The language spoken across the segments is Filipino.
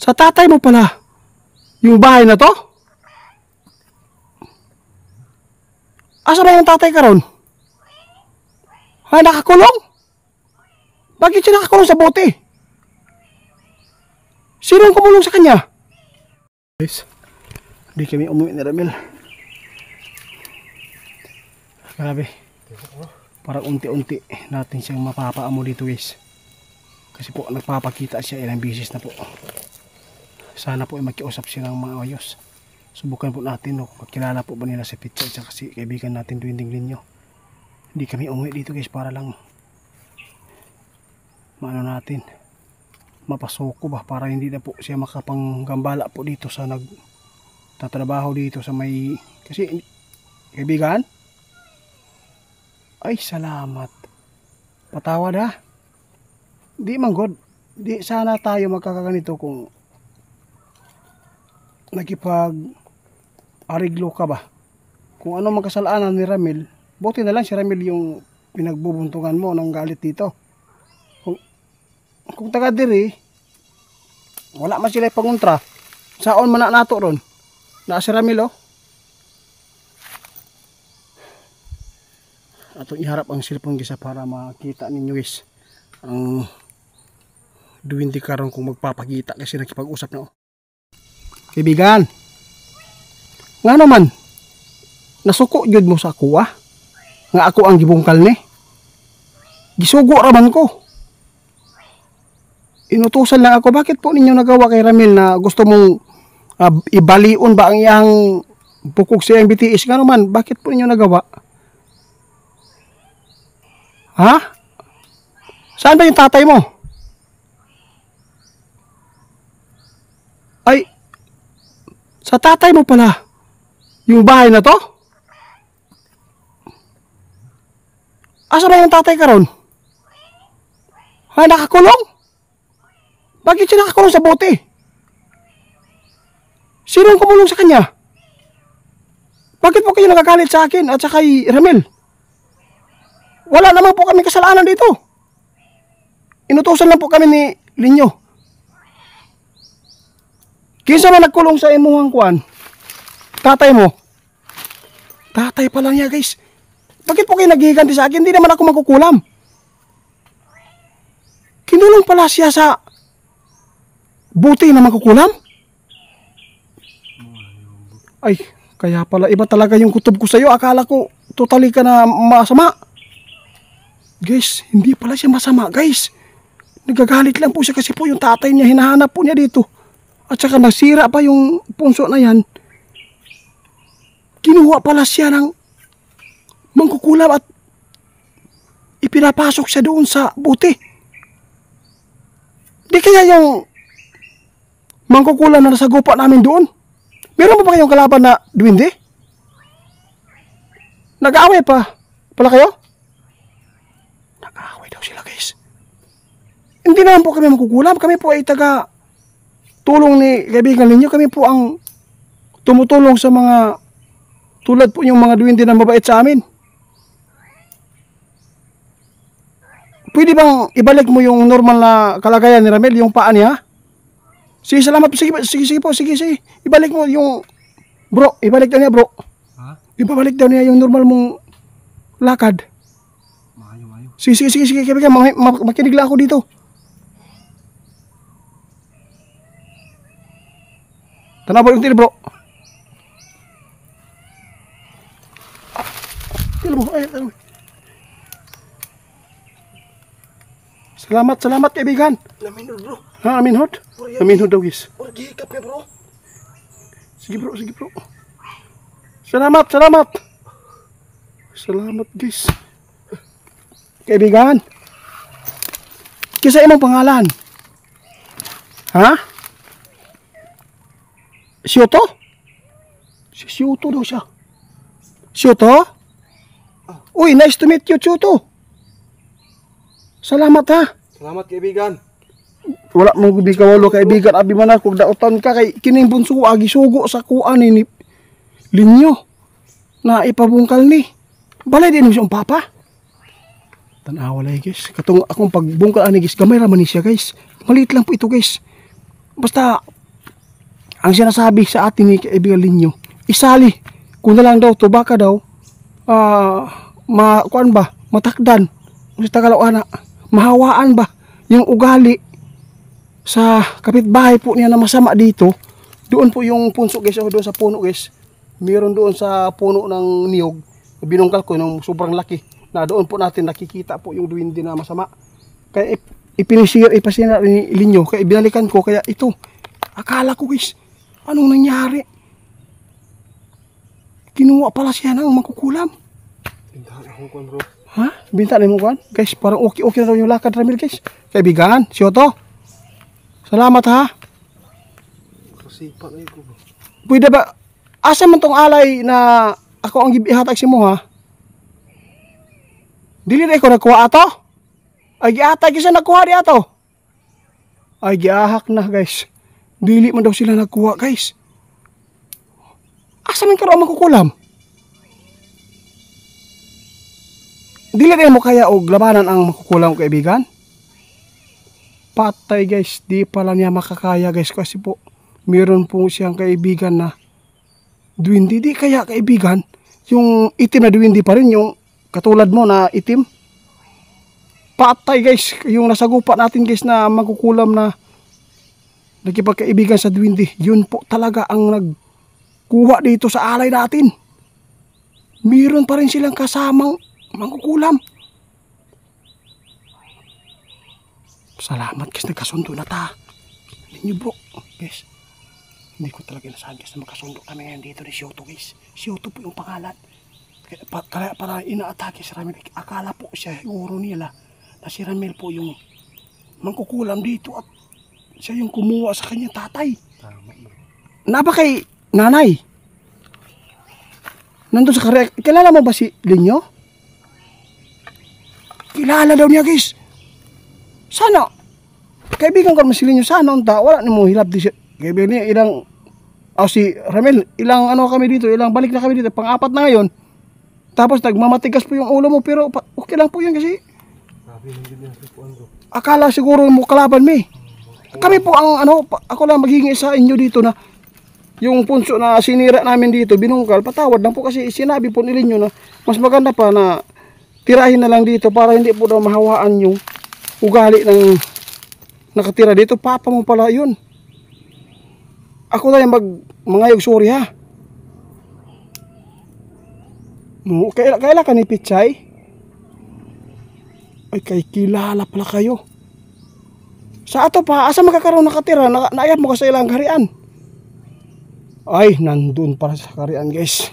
Sa tatay mo pala, yung bahay na to? Asa ba yung tatay ka ron? Ha, nakakulong? Bakit siya nakakulong sa bote? Sino ang kumulong sa kanya? Guys, hindi kami umuwi ni Ramil. Grabe. Parang unti-unti natin siyang mapapaamo dito guys. Kasi po nagpapakita siya ilang beses na po. Sana po ay makiusap siya ng maayos. Subukan po natin no, magkilala po ba nila si Pizza at si kaibigan natin Duwinding Linyo. Hindi kami umuwi dito guys para lang maano natin, mapasoko ba para hindi na po siya makapanggambala po dito sa nagtatrabaho dito sa may, kasi kaibigan, ay salamat, patawad ha, di man god, di sana tayo magkakaganito kung nakipag ariglo ka ba, kung ano mang kasalanan ni Ramil, buti na lang si Ramil yung pinagbubuntungan mo ng galit dito. Kung taga diri, wala man sila panguntra. Saon man na nato ron? Na si Ramil oh. Atong iharap ang cellphone gisa para makita ninyo guys. Ang duwindi karon kung magpapakita kasi nakipag-usap na oh. Kaibigan. Nga naman, nasuko jud mo sa ako ah. Nga ako ang gibungkal ni. Gisugo raman ko. Inutusan lang ako, bakit po ninyo nagawa kay Ramil na gusto mong ibalion ba ang iyang bukog sa iyang BTS nga naman, bakit po ninyo nagawa? Ha? Saan ba yung tatay mo? Ay, sa tatay mo pala, yung bahay na to? Asa ba yung tatay ka ron? Ha, nakakulong? Bakit siya nakakulong sa bote? Sino ang kumulong sa kanya? Bakit po kayo nagagalit sa akin at sa kay Ramil? Wala naman po kami kasalanan dito. Inutusan lang po kami ni Linyo. Kinsa man nagkulong sa imuhang kuan? Tatay mo? Tatay pa lang niya guys. Bakit po kayo naghihiganti sa akin? Hindi naman ako magkukulam. Kinulong pala siya sa buti na magkukulam? Ay, kaya pala iba talaga yung kutob ko sa'yo. Akala ko totally ka na masama. Guys, hindi pala siya masama guys. Nagagalit lang po siya kasi po yung tatay niya hinahanap po niya dito. At saka nasira pa yung punso na yan. Kinuha pala siya ng mangkukulam at ipinapasok siya doon sa buti. Di kaya yung mangkukulam na nasa gupa namin doon? Meron pa ba kayong kalaban na duwindi? Nag-aaway pa pala kayo? Nag-aaway daw sila guys. Hindi naman po kami mangkukulam. Kami po ay taga tulong ni kaibigan ninyo. Kami po ang tumutulong sa mga tulad po yung mga duwindi na mabait sa amin. Pwede bang ibalik mo yung normal na kalagayan ni Ramil, yung paa niya? Sige, salamat. Sige po. Ibalik mo yung bro. Ibalik daw niya bro. Ha? Ibalik daw niya yung normal mong lakad. Mayo. Sige. Kaya makinig lang ako dito. Tanaw yung tili bro. Tili mo. Salamat kaibigan. Laminhod bro. Ha, aminhod? Aminhod daw guys. Gihikap ya bro. Sige bro. Salamat. Salamat guys. Kaibigan. Kisa imong pangalan? Ha? Siyoto? Si Siyoto daw siya. Siyoto? Uy, nice to meet you, Siyoto. Salamat ha. Salamat kaibigan. Wala mong di kawalo kaibigan abi man ako daotan ka kay kining bunso agi sugo sa kuan ni Linyo na ipabungkal ni. Balay din mo siyang papa. Tanawa lay guys. Katong akong pagbungkal ani guys, gamay ra man ni siya guys. Maliit lang po ito guys. Basta ang sinasabi sa atin ni kaibigan Linyo, isali, kung na lang daw to, baka daw, kuan ba, matakdan, sa Tagalawana, mahawaan ba, yung ugali, sa kapitbahay po niya na masama dito, doon po yung punso guys, o doon sa puno guys, meron doon sa puno ng niyog, binungkal ko nung sobrang laki, na doon po natin nakikita po yung duwindi na masama. Kaya ipasira ni Linyo, kaya binalikan ko, kaya ito, akala ko guys, anong nangyari? Kinuha pala siya ng makukulam. Tindahan akong kuwan bro. Ha? Binta na mo kuwan? Guys, parang okay na daw yung lakad Ramil guys. Kaibigan, si Otto. Salamat ha. Kasipa na ko bro. Pwede ba, asa man tong alay na ako ang ihatag si mo ha? Dili na ko nagkuha ato? Ay gihatag siya nagkuha di ato? Ay giahak na guys. Dili man daw sila nagkuha guys. Asa man karon makukulam? Dili rin mo kaya og labanan ang makukulam kaibigan? Patay guys, di pala niya makakaya guys kasi po meron po siyang kaibigan na duwindi. Di kaya kaibigan, yung itim na duwindi pa rin, yung katulad mo na itim. Patay guys, yung nasagupa natin guys na makukulam na nakipagkaibigan sa duwindi, yun po talaga ang nagkuha dito sa alay natin. Meron pa rin silang kasamang makukulam. Salamat guys, nagkasundo na ta. Ninyo bro, guys. Hindi ko talaga inasahan guys na magkasundo kami ngayon dito ni Shoto guys. Shoto po yung pangalan. Kaya para inaatake si Ramil. Akala po siya, siguro nila, na si Ramil po yung mangkukulam dito at siya yung kumuha sa kanyang tatay. Tama bro. Naba kay nanay. Nandun sa karya. Kilala mo ba si Linyo? Kilala daw niya guys. Sana kaibigan ko naman si Linyo, sana unta wala na mo hilap di siya. Kaibigan niya ilang si Ramil, ilang ano kami dito, ilang balik na kami dito, pang-apat na ngayon. Tapos nagmamatigas po yung ulo mo, pero okay lang po yan kasi Grabe lang din sa kuwan bro. akala siguro mo kalaban mi. Kami po ang ako lang maghingi sa inyo dito na yung punso na sinira namin dito, binungkal, patawad lang po kasi sinabi po ni Linyo na mas maganda pa na tirahin na lang dito para hindi po daw mahawaan yung ugali ng nakatira dito. Papa mo pala yun. Ako na yung mangayog sorry ha. No, kaila ka ni Pichay? Ay kay kilala pala kayo. Sa ato pa, asa makakaroon nakatira? Naayap mo ka sa ilang harian. Ay, nandun para sa harian guys.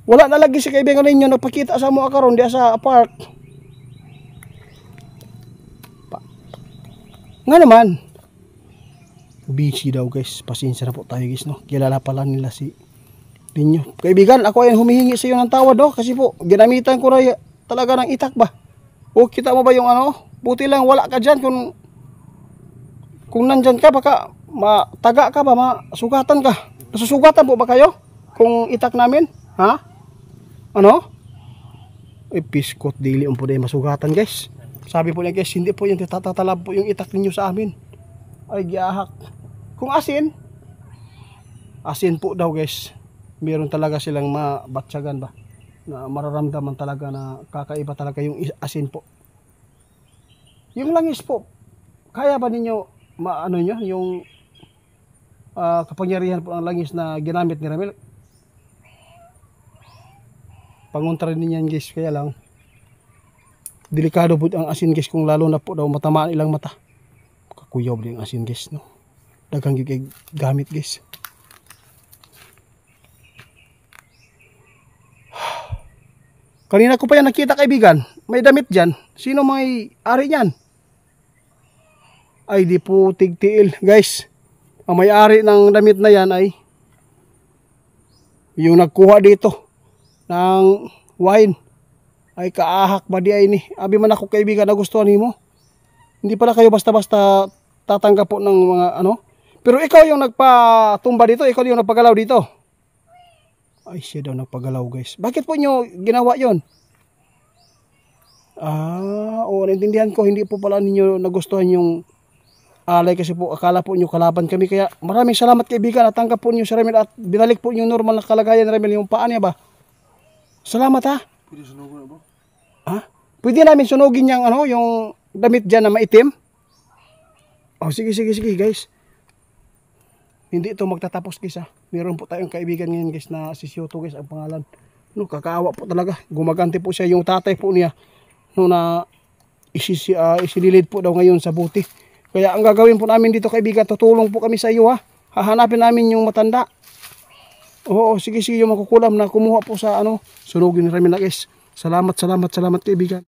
Wala na lagi si kaibigan ninyo nagpakita sa mo karon diya sa park. Nga naman, busy daw guys. Pasensya na po tayo guys no. Kilala pala nila si Linyo. Kaibigan, ako ay humihingi sa iyo ng tawad no. Kasi po, ginamitan ko na talaga ng itak ba. O kita mo ba yung buti lang wala ka dyan. Kung nandyan ka, baka mataga ka ba, masugatan ka. Nasusugatan po ba kayo? Kung itak namin? Ha? Ano? Piskot dili po din masugatan guys. Sabi po niya guys, hindi po yung tatatalab po yung itak ninyo sa amin. Ay giyahak. Kung asin po daw guys. Meron talaga silang mabatsagan ba. Na mararamdaman talaga na kakaiba talaga yung asin po. Yung langis po, kaya ba ninyo yung kapangyarihan po ng langis na ginamit ni Ramil? Pangontra din yan guys, kaya lang delikado po ang asin guys kung lalo na po daw matamaan ilang mata. Kakuyaw din ang asin guys no. Daghang gamit guys. Kanina ko pa yan nakita kaibigan. May damit dyan. Sino may ari niyan? Ay di po tigtiil guys. Ang may ari ng damit na yan ay yung nagkuha dito ng wine. Ay kaahak ba di ay ni. Abi man ako kaibigan na gustuhan mo. Hindi pala kayo basta-basta tatanggap po ng mga Pero ikaw yung nagpatumba dito. Ikaw yung nagpagalaw dito. Ay siya daw nagpagalaw guys. Bakit po nyo ginawa yon? Oo, naintindihan ko. Hindi po pala ninyo nagustuhan yung alay kasi po akala po nyo kalaban kami. Kaya maraming salamat kaibigan, natanggap po nyo si Ramil at binalik po yung normal na kalagayan ni Ramil, yung paa niya ba. Salamat ha. Pwede sunugan na bro. Ha? Pwede namin sunugin yung ano, yung damit dyan na maitim. Oh, sige guys. Hindi ito magtatapos guys ha. Meron po tayong kaibigan ngayon guys na si Sioto guys ang pangalan. No, kakaawa po talaga. Gumaganti po siya, yung tatay po niya no na isililid po daw ngayon sa buti. Kaya ang gagawin po namin dito kaibigan, tutulong po kami sa iyo ha. Hahanapin namin yung matanda. Oo, sige yung makukulam na kumuha po sa ano, sunugin ni Ramil na guys. Salamat kaibigan.